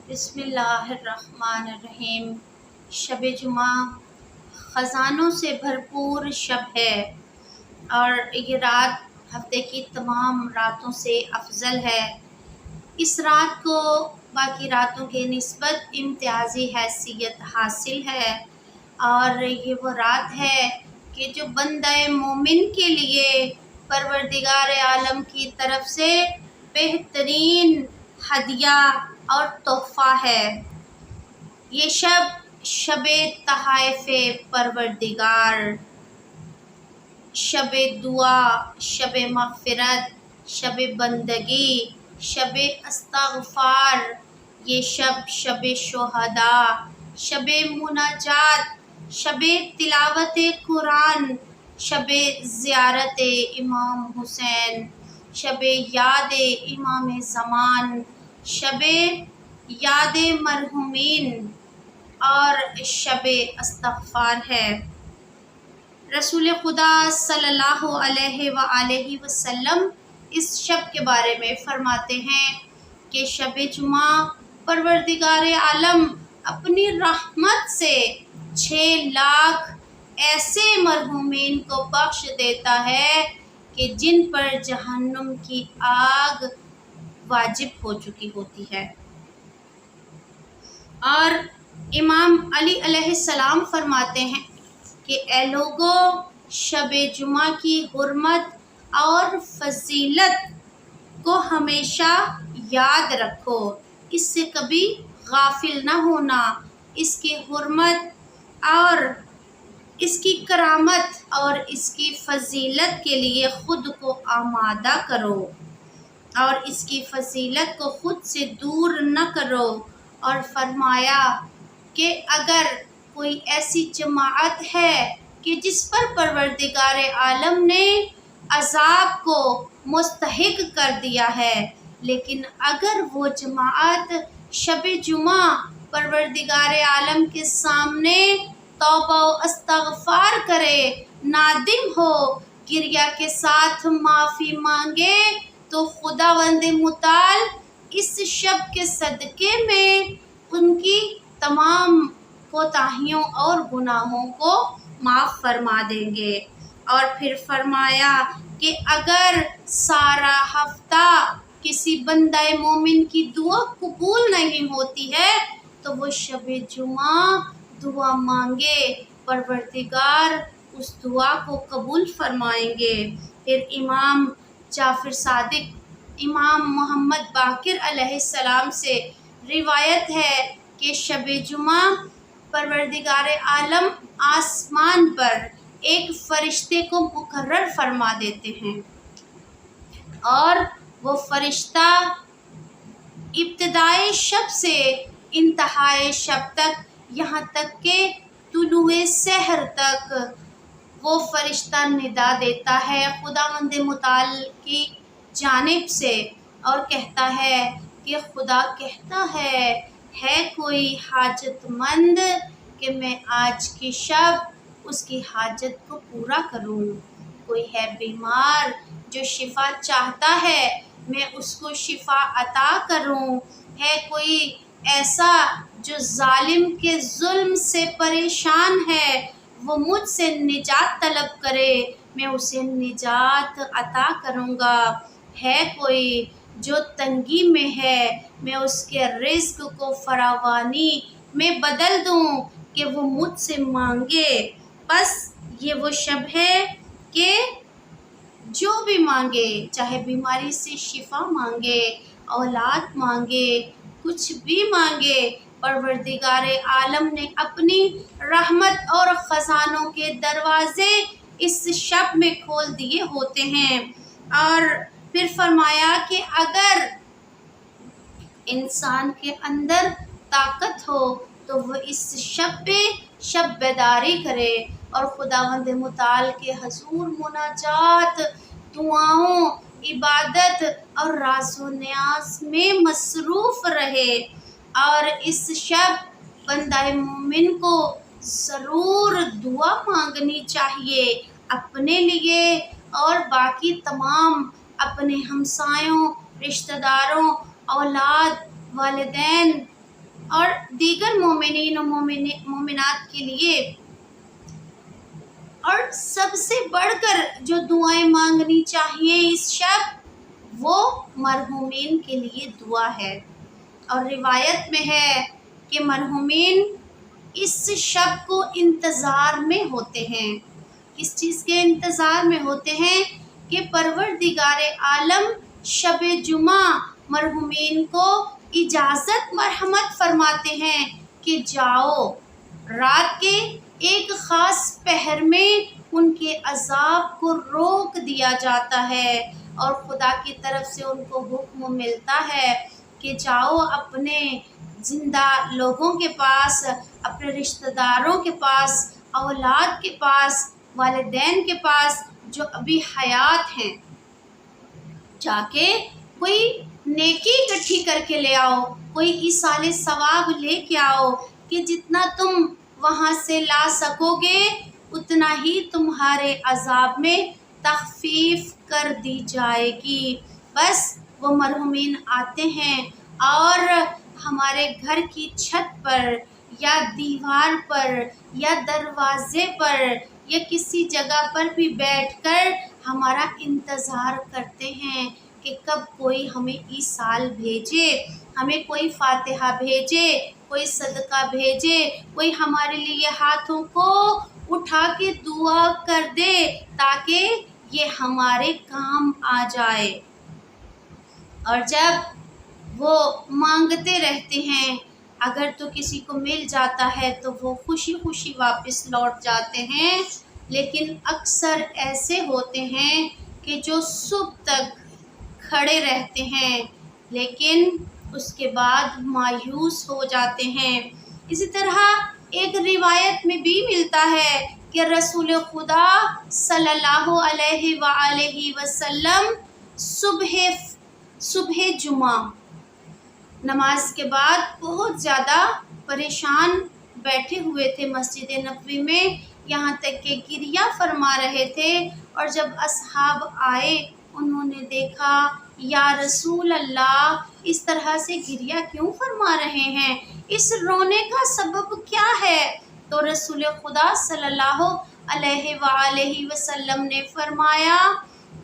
بسم اللہ الرحمن الرحیم۔ شب جمعہ خزانوں سے بھرپور شب ہے اور یہ رات ہفتے کی تمام راتوں سے افضل ہے۔ اس رات کو باقی راتوں کے نسبت امتیازی حیثیت حاصل ہے اور یہ وہ رات ہے کہ جو بندہ مومن کے لیے پروردگار عالم کی طرف سے بہترین ہدیہ اور تحفہ ہے۔ یہ شب تحائف پروردگار، شب دعا، شب مغفرت، شب بندگی، شب استغفار، یہ شب شہداء، شب مناجات، شب تلاوت قرآن، شب زیارت امام حسین، شب یاد امام زمان، شب یاد مرحومین اور شب استغفار ہے۔ رسول خدا صلی اللہ علیہ وآلہ وسلم اس شب کے بارے میں فرماتے ہیں کہ شب جمعہ پروردگار عالم اپنی رحمت سے 6 لاکھ ایسے مرحومین کو بخش دیتا ہے کہ جن پر جہنم کی آگ واجب ہو چکی ہوتی ہے۔ اور امام علی علیہ السلام فرماتے ہیں کہ اے لوگو، شب جمعہ کی حرمت اور فضیلت کو ہمیشہ یاد رکھو، اس سے کبھی غافل نہ ہونا۔ اس کی حرمت اور اس کی کرامت اور اس کی فضیلت کے لیے خود کو آمادہ کرو اور اس کی فضیلت کو خود سے دور نہ کرو۔ اور فرمایا کہ اگر کوئی ایسی جماعت ہے کہ جس پر پروردگار عالم نے عذاب کو مستحق کر دیا ہے، لیکن اگر وہ جماعت شب جمعہ پروردگار عالم کے سامنے توبہ و استغفار کرے، نادم ہو، گریہ کے ساتھ معافی مانگے، تو خداوند متعال اس شب کے صدقے میں ان کی تمام کوتاہیوں اور گناہوں کو معاف فرما دیں گے۔ اور پھر فرمایا کہ اگر سارا ہفتہ کسی بندہ مومن کی دعا قبول نہیں ہوتی ہے تو وہ شب جمعہ دعا مانگے، پروردگار اس دعا کو قبول فرمائیں گے۔ پھر امام جعفر صادق، امام محمد باقر علیہ السلام سے روایت ہے کہ شب جمعہ پروردگار عالم آسمان پر ایک فرشتے کو مقرر فرما دیتے ہیں اور وہ فرشتہ ابتدائے شب سے انتہائے شب تک، یہاں تک کہ طلوع سحر تک وہ فرشتہ ندا دیتا ہے خداوند متعال کی جانب سے اور کہتا ہے کہ خدا کہتا ہے کوئی حاجت مند کہ میں آج کی شب اس کی حاجت کو پورا کروں، کوئی ہے بیمار جو شفا چاہتا ہے میں اس کو شفا عطا کروں، ہے کوئی ایسا جو ظالم کے ظلم سے پریشان ہے وہ مجھ سے نجات طلب کرے، میں اسے نجات عطا کروں گا، ہے کوئی جو تنگی میں ہے میں اس کے رزق کو فراوانی میں بدل دوں کہ وہ مجھ سے مانگے۔ بس یہ وہ شب ہے کہ جو بھی مانگے، چاہے بیماری سے شفا مانگے، اولاد مانگے، کچھ بھی مانگے، پروردگار عالم نے اپنی رحمت اور خزانوں کے دروازے اس شب میں کھول دیے ہوتے ہیں۔ اور پھر فرمایا کہ اگر انسان کے اندر طاقت ہو تو وہ اس شب پہ شب بیداری کرے اور خداوند متعال کے حضور مناجات، دعاؤں، عبادت اور راز و نیاز میں مصروف رہے۔ اور اس شب بندہ مومن کو ضرور دعا مانگنی چاہیے اپنے لیے اور باقی تمام اپنے ہمسایوں، رشتہ داروں، اولاد، والدین اور دیگر مومنین و مومنات کے لیے، اور سب سے بڑھ کر جو دعائیں مانگنی چاہیے اس شب، وہ مرحومین کے لیے دعا ہے۔ اور روایت میں ہے کہ مرحومین اس شب کو انتظار میں ہوتے ہیں۔ کس چیز کے انتظار میں ہوتے ہیں؟ کہ پروردگار عالم شب جمعہ مرحومین کو اجازت مرحمت فرماتے ہیں کہ جاؤ، رات کے ایک خاص پہر میں ان کے عذاب کو روک دیا جاتا ہے، اور خدا کی طرف سے ان کو حکم ملتا ہے کہ جاؤ اپنے زندہ لوگوں کے پاس، اپنے رشتہ داروں کے پاس، اولاد کے پاس، والدین کے پاس جو ابھی حیات ہیں، جا کے کوئی نیکی اکٹھی کر کے لے آؤ، کوئی ایصال ثواب لے کے آؤ، کہ جتنا تم وہاں سے لا سکو گے اتنا ہی تمہارے عذاب میں تخفیف کر دی جائے گی۔ بس وہ مرحومین آتے ہیں اور ہمارے گھر کی چھت پر یا دیوار پر یا دروازے پر یا کسی جگہ پر بھی بیٹھ کر ہمارا انتظار کرتے ہیں کہ کب کوئی ہمیں ایصال بھیجے، ہمیں کوئی فاتحہ بھیجے، کوئی صدقہ بھیجے، کوئی ہمارے لیے ہاتھوں کو اٹھا کے دعا کر دے تاکہ یہ ہمارے کام آ جائے۔ اور جب وہ مانگتے رہتے ہیں، اگر تو کسی کو مل جاتا ہے تو وہ خوشی خوشی واپس لوٹ جاتے ہیں، لیکن اکثر ایسے ہوتے ہیں کہ جو صبح تک کھڑے رہتے ہیں لیکن اس کے بعد مایوس ہو جاتے ہیں۔ اسی طرح ایک روایت میں بھی ملتا ہے کہ رسول خدا صلی اللہ علیہ وآلہ وسلم صبح جمعہ نماز کے بعد بہت زیادہ پریشان بیٹھے ہوئے تھے مسجد نبوی میں، یہاں تک کہ گریہ فرما رہے تھے، اور جب اصحاب آئے انہوں نے دیکھا یا رسول اللہ اس طرح سے گریہ کیوں فرما رہے ہیں، اس رونے کا سبب کیا ہے؟ تو رسول خدا صلی اللہ علیہ وآلہ وسلم نے فرمایا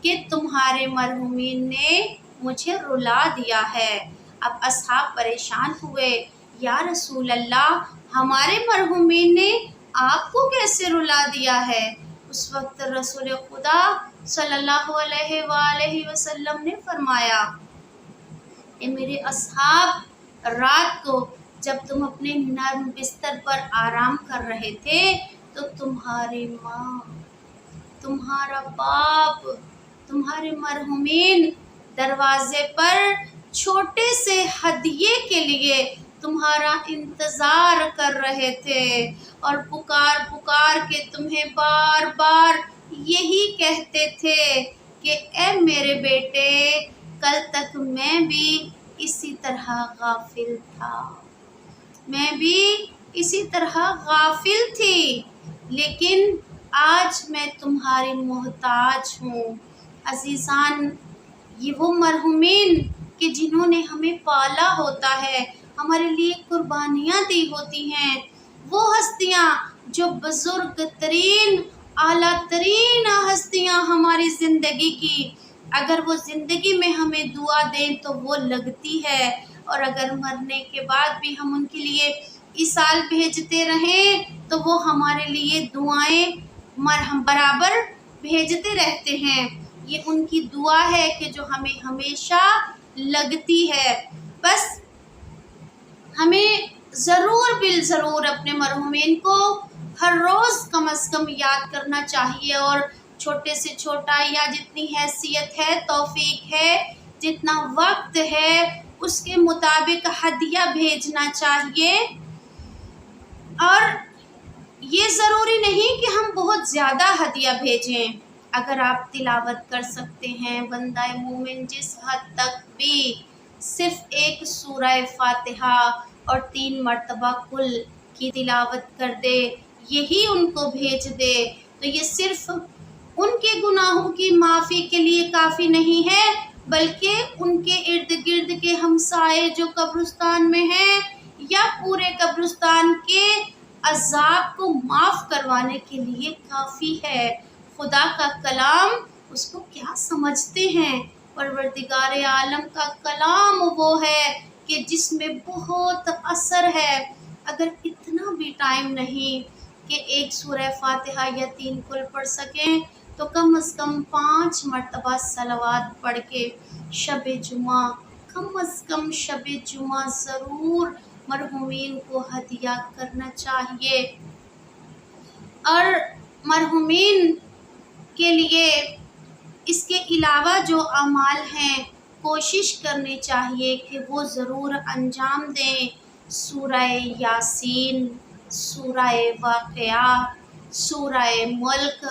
کہ تمہارے مرحومین نے مجھے رلا دیا ہے۔ اب اصحاب پریشان ہوئے، یا رسول اللہ ہمارے مرحومین نے آپ کو کیسے رلا دیا ہے؟ اس وقت رسول خدا صلی اللہ علیہ وآلہ وسلم نے فرمایا کہ میرے اصحاب، رات کو جب تم اپنے نرم بستر پر آرام کر رہے تھے تو تمہاری ماں، تمہارا باپ، تمہارے مرحومین دروازے پر چھوٹے سے ہدیے کے لیے تمہارا انتظار کر رہے تھے، اور پکار پکار کے تمہیں بار بار یہی کہتے تھے کہ اے میرے بیٹے، کل تک میں بھی اسی طرح غافل تھا، میں بھی اسی طرح غافل تھی، لیکن آج میں تمہاری محتاج ہوں۔ عزیزان، یہ وہ مرحومین کہ جنہوں نے ہمیں پالا ہوتا ہے، ہمارے لیے قربانیاں دی ہوتی ہیں، وہ ہستیاں جو بزرگ ترین، اعلیٰ ترین ہستیاں ہماری زندگی کی، اگر وہ زندگی میں ہمیں دعا دیں تو وہ لگتی ہے، اور اگر مرنے کے بعد بھی ہم ان کے لیے ایصال بھیجتے رہیں تو وہ ہمارے لیے دعائیں برابر بھیجتے رہتے ہیں۔ یہ ان کی دعا ہے کہ جو ہمیں ہمیشہ لگتی ہے۔ بس ہمیں ضرور بالضرور اپنے مرحومین کو ہر روز کم از کم یاد کرنا چاہیے، اور چھوٹے سے چھوٹا یا جتنی حیثیت ہے، توفیق ہے، جتنا وقت ہے، اس کے مطابق ہدیہ بھیجنا چاہیے۔ اور یہ ضروری نہیں کہ ہم بہت زیادہ ہدیہ بھیجیں، اگر آپ تلاوت کر سکتے ہیں، بندہ مومن جس حد تک بھی صرف ایک سورہ فاتحہ اور 3 مرتبہ کل کی تلاوت کر دے، یہی ان کو بھیج دے، تو یہ صرف ان کے گناہوں کی معافی کے لیے کافی نہیں ہے، بلکہ ان کے ارد گرد کے ہمسائے جو قبرستان میں ہیں یا پورے قبرستان کے عذاب کو معاف کروانے کے لیے کافی ہے۔ خدا کا کلام اس کو کیا سمجھتے ہیں؟ پروردگار عالم کا کلام وہ ہے کہ جس میں بہت اثر ہے۔ اگر اتنا بھی ٹائم نہیں کہ ایک سورہ فاتحہ یا 3 کل پڑھ سکیں تو کم از کم 5 مرتبہ صلوات پڑھ کے شب جمعہ، کم از کم شب جمعہ ضرور مرحومین کو ہدیہ کرنا چاہیے۔ اور مرحومین کے لیے اس کے علاوہ جو اعمال ہیں کوشش کرنی چاہیے کہ وہ ضرور انجام دیں۔ سورہ یاسین، سورہ واقعہ، سورہ ملک،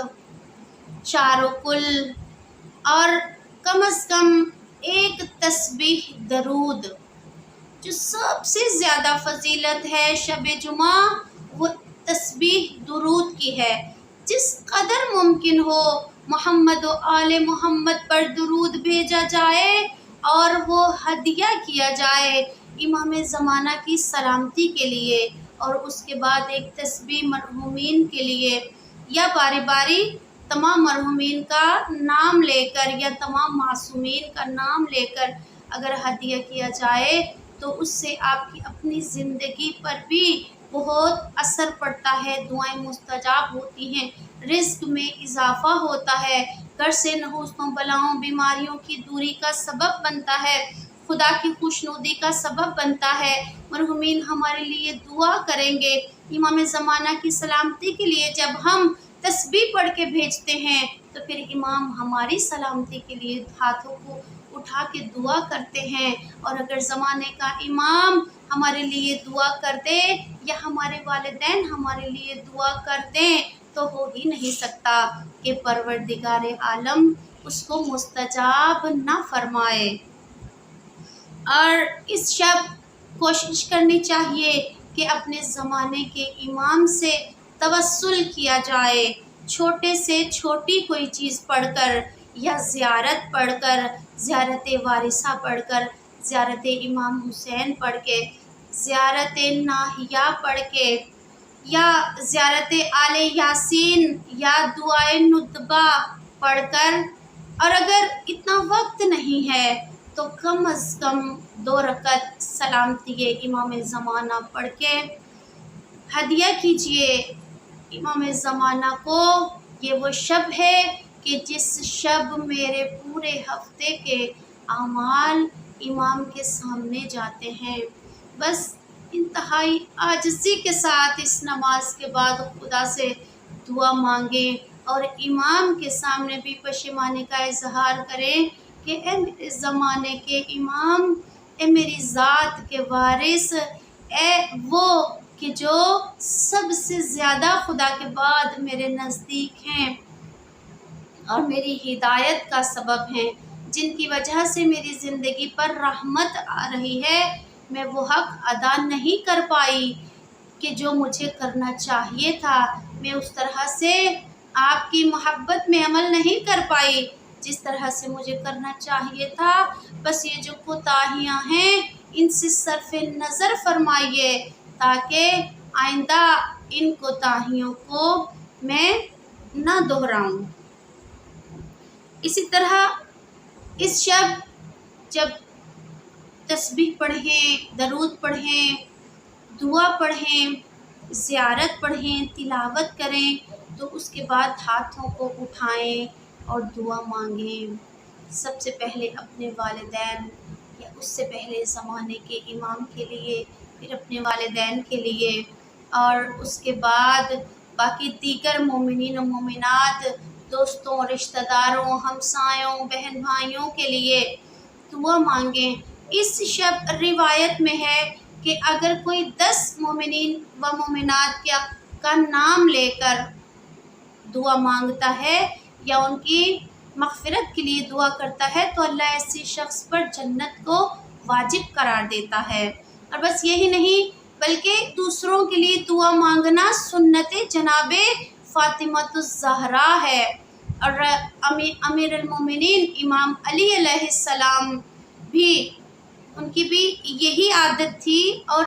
چاروں کل، اور کم از کم ایک تسبیح درود۔ جو سب سے زیادہ فضیلت ہے شب جمعہ وہ تسبیح درود کی ہے۔ جس قدر ممکن ہو محمد و آل محمد پر درود بھیجا جائے اور وہ ہدیہ کیا جائے امام زمانہ کی سلامتی کے لیے، اور اس کے بعد ایک تسبیح مرحومین کے لیے، یا باری باری تمام مرحومین کا نام لے کر یا تمام معصومین کا نام لے کر اگر ہدیہ کیا جائے تو اس سے آپ کی اپنی زندگی پر بھی بہت اثر پڑتا ہے، دعائیں مستجاب ہوتی ہیں، رزق میں اضافہ ہوتا ہے، گھر سے نحوستوں بلاؤں بیماریوں کی دوری کا سبب بنتا ہے، خدا کی خوشنودی کا سبب بنتا ہے۔ مرحومین ہمارے لیے دعا کریں گے۔ امام زمانہ کی سلامتی کے لیے جب ہم تسبیح پڑھ کے بھیجتے ہیں تو پھر امام ہماری سلامتی کے لیے ہاتھوں کو اٹھا کے دعا کرتے ہیں، اور اگر زمانے کا امام ہمارے لیے دعا کر دے یا ہمارے والدین ہمارے لیے دعا کر دیں تو ہو ہی نہیں سکتا کہ پروردگار عالم اس کو مستجاب نہ فرمائے۔ اور اس شب کوشش کرنی چاہیے کہ اپنے زمانے کے امام سے توسل کیا جائے، چھوٹے سے چھوٹی کوئی چیز پڑھ کر یا زیارت پڑھ کر، زیارت وارثہ پڑھ کر، زیارت امام حسین پڑھ کے، زیارت ناہیہ پڑھ کے، یا زیارت آل یاسین یا دعائے ندبہ پڑھ کر، اور اگر اتنا وقت نہیں ہے تو کم از کم 2 رکعت سلامتی امام زمانہ پڑھ کے ہدیہ کیجئے امام زمانہ کو۔ یہ وہ شب ہے کہ جس شب میرے پورے ہفتے کے اعمال امام کے سامنے جاتے ہیں۔ بس انتہائی عاجزی کے ساتھ اس نماز کے بعد خدا سے دعا مانگیں اور امام کے سامنے بھی پشیمانی کا اظہار کریں کہ اے میرے زمانے کے امام، اے میری ذات کے وارث، اے وہ کہ جو سب سے زیادہ خدا کے بعد میرے نزدیک ہیں اور میری ہدایت کا سبب ہیں، جن کی وجہ سے میری زندگی پر رحمت آ رہی ہے، میں وہ حق ادا نہیں کر پائی کہ جو مجھے کرنا چاہیے تھا، میں اس طرح سے آپ کی محبت میں عمل نہیں کر پائی جس طرح سے مجھے کرنا چاہیے تھا۔ بس یہ جو کوتاہیاں ہیں ان سے صرف نظر فرمائیے تاکہ آئندہ ان کوتاہیوں کو میں نہ دہراؤں۔ اسی طرح اس شب جب تسبیح پڑھیں، درود پڑھیں، دعا پڑھیں، زیارت پڑھیں، تلاوت کریں تو اس کے بعد ہاتھوں کو اٹھائیں اور دعا مانگیں۔ سب سے پہلے اپنے والدین یا اس سے پہلے زمانے کے امام کے لیے، پھر اپنے والدین کے لیے، اور اس کے بعد باقی دیگر مومنین و مومنات، دوستوں، رشتہ داروں، ہمسایوں، بہن بھائیوں کے لیے دعا مانگیں۔ اس شب روایت میں ہے کہ اگر کوئی 10 مومنین و مومنات کا نام لے کر دعا مانگتا ہے یا ان کی مغفرت کے لیے دعا کرتا ہے تو اللہ ایسی شخص پر جنت کو واجب قرار دیتا ہے۔ اور بس یہی نہیں بلکہ دوسروں کے لیے دعا مانگنا سنت جناب فاطمہ الزہرا ہے، اور امیر المومنین امام علی علیہ السلام بھی ان کی بھی یہی عادت تھی اور